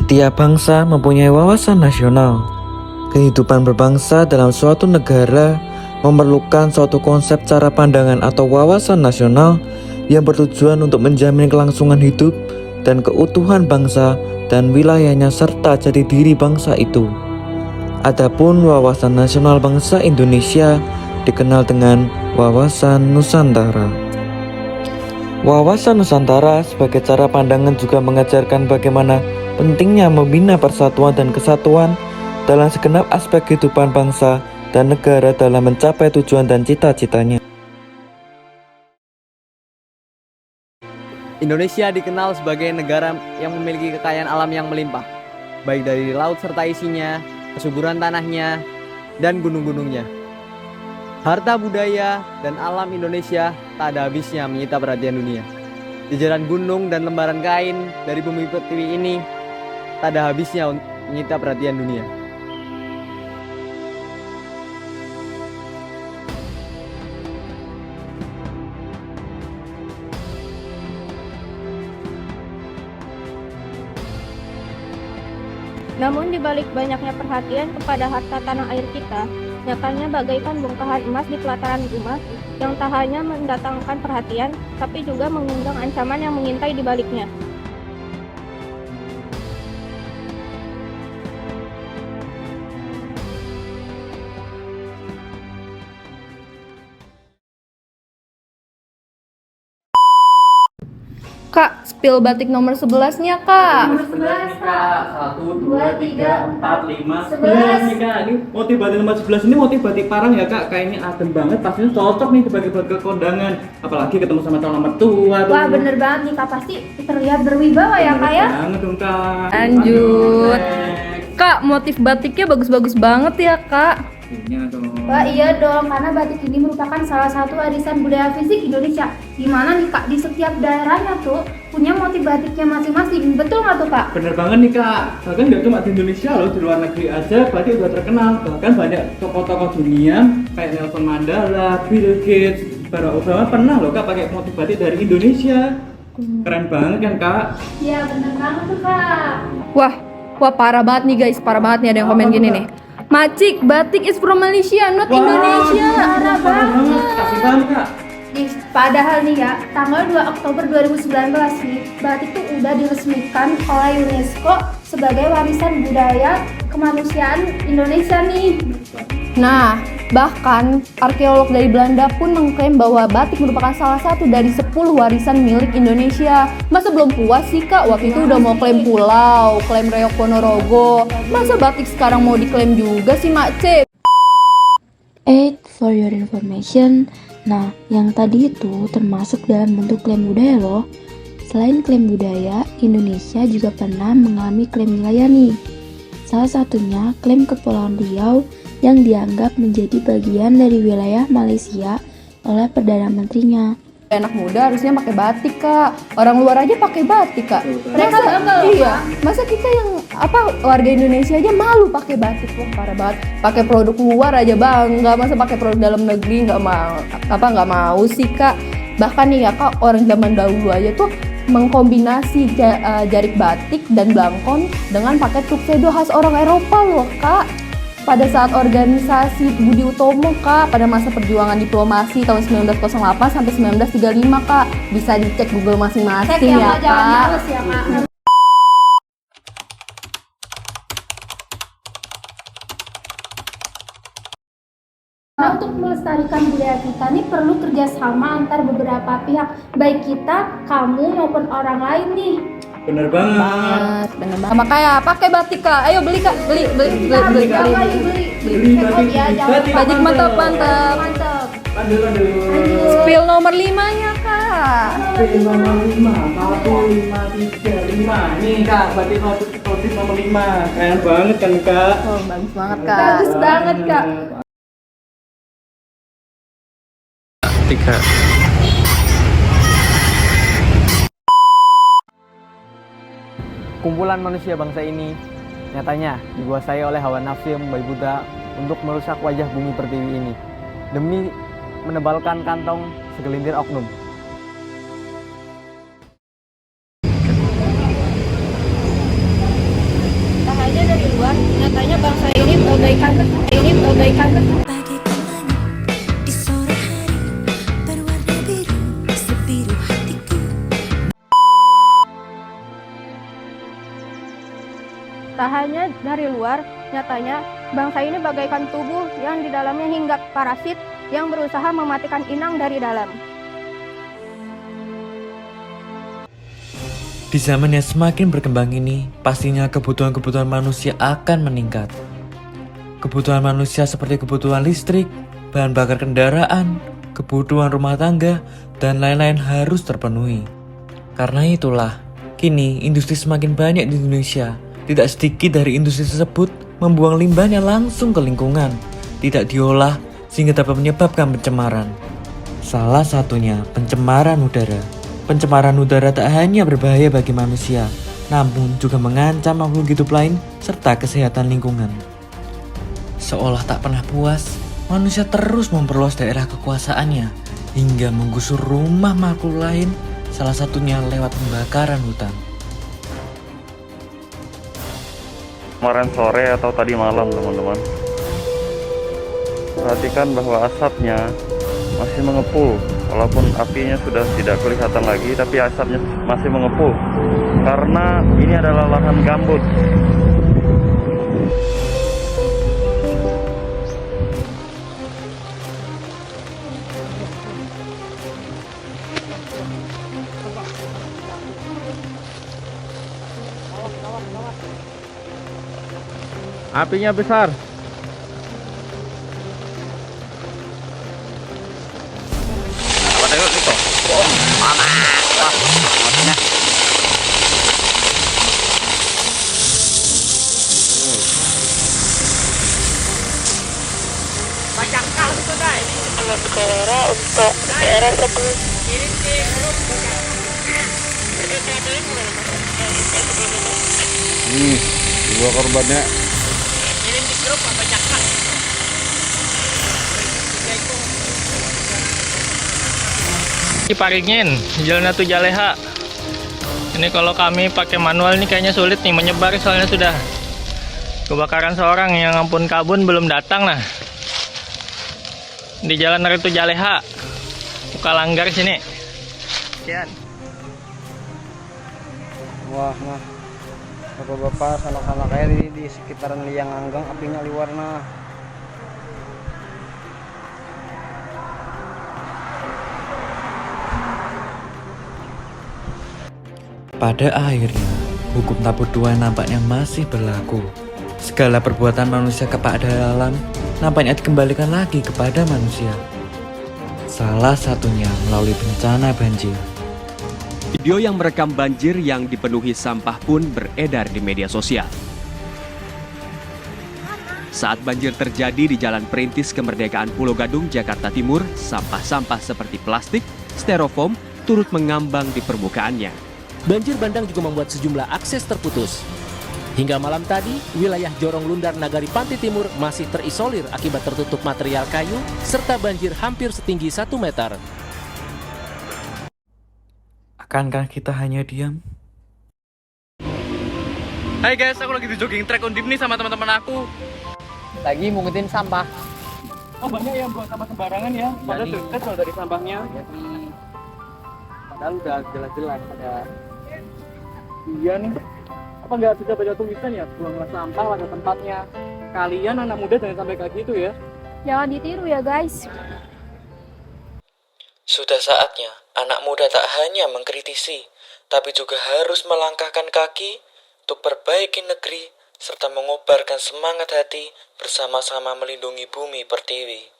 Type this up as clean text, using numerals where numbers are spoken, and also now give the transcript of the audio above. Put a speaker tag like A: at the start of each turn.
A: Setiap bangsa mempunyai wawasan nasional. Kehidupan berbangsa dalam suatu negara memerlukan suatu konsep cara pandangan atau wawasan nasional yang bertujuan untuk menjamin kelangsungan hidup dan keutuhan bangsa dan wilayahnya serta jati diri bangsa itu. Adapun wawasan nasional bangsa Indonesia dikenal dengan wawasan Nusantara. Wawasan Nusantara sebagai cara pandangan juga mengajarkan bagaimana pentingnya membina persatuan dan kesatuan dalam segenap aspek kehidupan bangsa dan negara dalam mencapai tujuan dan cita-citanya.
B: Indonesia dikenal sebagai negara yang memiliki kekayaan alam yang melimpah, baik dari laut serta isinya, kesuburan tanahnya, dan gunung-gunungnya. Harta budaya dan alam Indonesia tak ada habisnya menyita perhatian dunia. Jajaran gunung dan lembaran kain dari bumi pertiwi ini tak ada habisnya menyita perhatian dunia.
C: Namun di balik banyaknya perhatian kepada harta tanah air kita, nyatanya bagaikan bongkahan emas di pelataran rumah yang tak hanya mendatangkan perhatian, tapi juga mengundang ancaman yang mengintai di baliknya.
D: Kak, spill batik nomor 11-nya, Kak.
E: Nomor 11, Kak. 1, 2, 3, 4, 5, 11 nih, Kak. Ini motif batik nomor 11 ini motif batik parang ya, Kak. Kayaknya adem banget, pastinya cocok nih dipakai buat ke kondangan. Apalagi ketemu sama calon mertua tuh.
C: Wah, bener banget nih Kak, pasti terlihat berwibawa ya Kak ya?
E: Banget dong, Kak.
D: Lanjut.
E: Next.
D: Kak, motif batiknya bagus-bagus banget ya, Kak.
E: Ini dong.
C: Wah iya dong, karena batik ini merupakan salah satu warisan budaya fisik Indonesia. Dimana nih Kak, di setiap daerahnya tuh punya motif batiknya masing-masing. Betul nggak tuh Kak?
E: Bener banget nih, Kak. Bahkan nggak cuma di Indonesia loh, di luar negeri aja batik udah terkenal. Bahkan banyak tokoh-tokoh dunia kayak Nelson Mandela, Bill Gates, Barack Obama pernah loh, Kak, pakai motif batik dari Indonesia. Keren banget kan, Kak?
C: Iya bener banget tuh Kak.
D: Wah parah banget nih guys, parah banget nih ada yang komen gini nih. Macik, batik is from Malaysia, not Indonesia.
C: Parah banget.
E: Kasih banget, Kak.
C: Padahal nih ya, tanggal 2 Oktober 2019 nih, batik tuh udah diresmikan oleh UNESCO sebagai warisan budaya kemanusiaan Indonesia nih.
D: Nah, bahkan arkeolog dari Belanda pun mengklaim bahwa batik merupakan salah satu dari 10 warisan milik Indonesia. Masa belum puas sih Kak? Waktu itu udah mau klaim pulau, klaim Reok Ponorogo. Masa batik sekarang mau diklaim juga sih Mak C?
F: For your information, nah yang tadi itu termasuk dalam bentuk klaim budaya loh. Selain klaim budaya, Indonesia juga pernah mengalami klaim wilayah nih. Salah satunya klaim Kepulauan Riau yang dianggap menjadi bagian dari wilayah Malaysia oleh Perdana Menterinya.
D: Anak muda harusnya pakai batik Kak. Orang luar aja pakai batik Kak.
C: Mereka bangga loh,
D: Iya. Masa kita yang warga Indonesia aja malu pakai batik. Wah parah banget. Pakai produk luar aja bangga. Masa pakai produk dalam negeri nggak mau sih Kak. Bahkan nih ya Kak, orang zaman dahulu aja tuh mengkombinasi jarik batik dan blangkon dengan pakai tuxedo khas orang Eropa loh Kak. Pada saat organisasi Budi Utomo Kak, pada masa perjuangan diplomasi tahun 1908 sampai 1935 Kak. Bisa dicek Google masing-masing ya
C: Kak, jangan
D: Kak.
C: males ya Kak. Nah, untuk melestarikan budaya kita nih perlu kerjasama antar beberapa pihak, baik kita, kamu maupun orang lain nih.
E: Bener banget.
D: Bener banget. Makanya pakai batik Kak. Ayo beli Kak, beli.
C: Beli. Check out ya, jangan
D: Batik mantap.
C: mantap.
E: Aduh.
D: Spill nomor 5-nya Kak.
E: Batik nomor 5, 1, 5, 3, 5. Nih, Kak, batik nomor 5. Keren banget kan, Kak?
D: Oh, bagus banget Kak.
C: Bagus banget Kak.
A: 3.
B: Kumpulan manusia bangsa ini nyatanya dikuasai oleh hawa nafsu yang membabi buta untuk merusak wajah bumi pertiwi ini demi menebalkan kantong segelintir oknum.
C: Tak hanya dari luar, nyatanya bangsa ini bagaikan tubuh yang di dalamnya hinggap parasit yang berusaha mematikan inang dari dalam.
A: Di zaman yang semakin berkembang ini, pastinya kebutuhan-kebutuhan manusia akan meningkat. Kebutuhan manusia seperti kebutuhan listrik, bahan bakar kendaraan, kebutuhan rumah tangga, dan lain-lain harus terpenuhi. Karena itulah, kini industri semakin banyak di Indonesia. Tidak sedikit dari industri tersebut membuang limbahnya langsung ke lingkungan, tidak diolah sehingga dapat menyebabkan pencemaran. Salah satunya pencemaran udara. Pencemaran udara tak hanya berbahaya bagi manusia, namun juga mengancam makhluk hidup lain serta kesehatan lingkungan. Seolah tak pernah puas, manusia terus memperluas daerah kekuasaannya hingga menggusur rumah makhluk lain, salah satunya lewat pembakaran hutan.
G: Kemarin sore atau tadi malam, teman-teman, perhatikan bahwa asapnya masih mengepul. Walaupun apinya sudah tidak kelihatan lagi, tapi asapnya masih mengepul karena ini adalah lahan gambut. Apinya besar. Dua korbannya.
H: Paringin, jalan Ratu Jaleha. Ini kalau kami pakai manual ini kayaknya sulit nih menyebar, soalnya sudah kebakaran seorang yang ampun kabun belum datang lah. Di jalan Ratu Jaleha, Langgar sini. Sekian.
I: Wah, nah, bapak-bapak sanak-sanak kayak di sekitaran liang anggang apinya liwar nah.
A: Pada akhirnya, hukum tak berdua nampaknya masih berlaku. Segala perbuatan manusia kepada alam nampaknya dikembalikan lagi kepada manusia. Salah satunya melalui bencana banjir.
J: Video yang merekam banjir yang dipenuhi sampah pun beredar di media sosial. Saat banjir terjadi di Jalan Perintis Kemerdekaan Pulau Gadung, Jakarta Timur, sampah-sampah seperti plastik, styrofoam turut mengambang di permukaannya.
K: Banjir bandang juga membuat sejumlah akses terputus. Hingga malam tadi, wilayah Jorong Lundar Nagari Pantai Timur masih terisolir akibat tertutup material kayu serta banjir hampir setinggi 1 meter.
A: Akankah kita hanya diam?
E: Hai guys, aku lagi di jogging track Undip nih sama teman-teman aku.
B: Lagi mungutin sampah.
E: Oh, banyak yang buang sampah sembarangan ya. Padahal dekat kalau dari sampahnya.
B: Padahal udah jelas-jelas ada.
E: Iya nih. Apa nggak bisa baca tulisan ya? Buanglah sampah pada tempatnya. Kalian anak muda jangan sampai kayak gitu ya.
C: Jangan ditiru ya guys.
A: Sudah saatnya anak muda tak hanya mengkritisi, tapi juga harus melangkahkan kaki untuk perbaiki negeri serta mengobarkan semangat hati bersama-sama melindungi bumi pertiwi.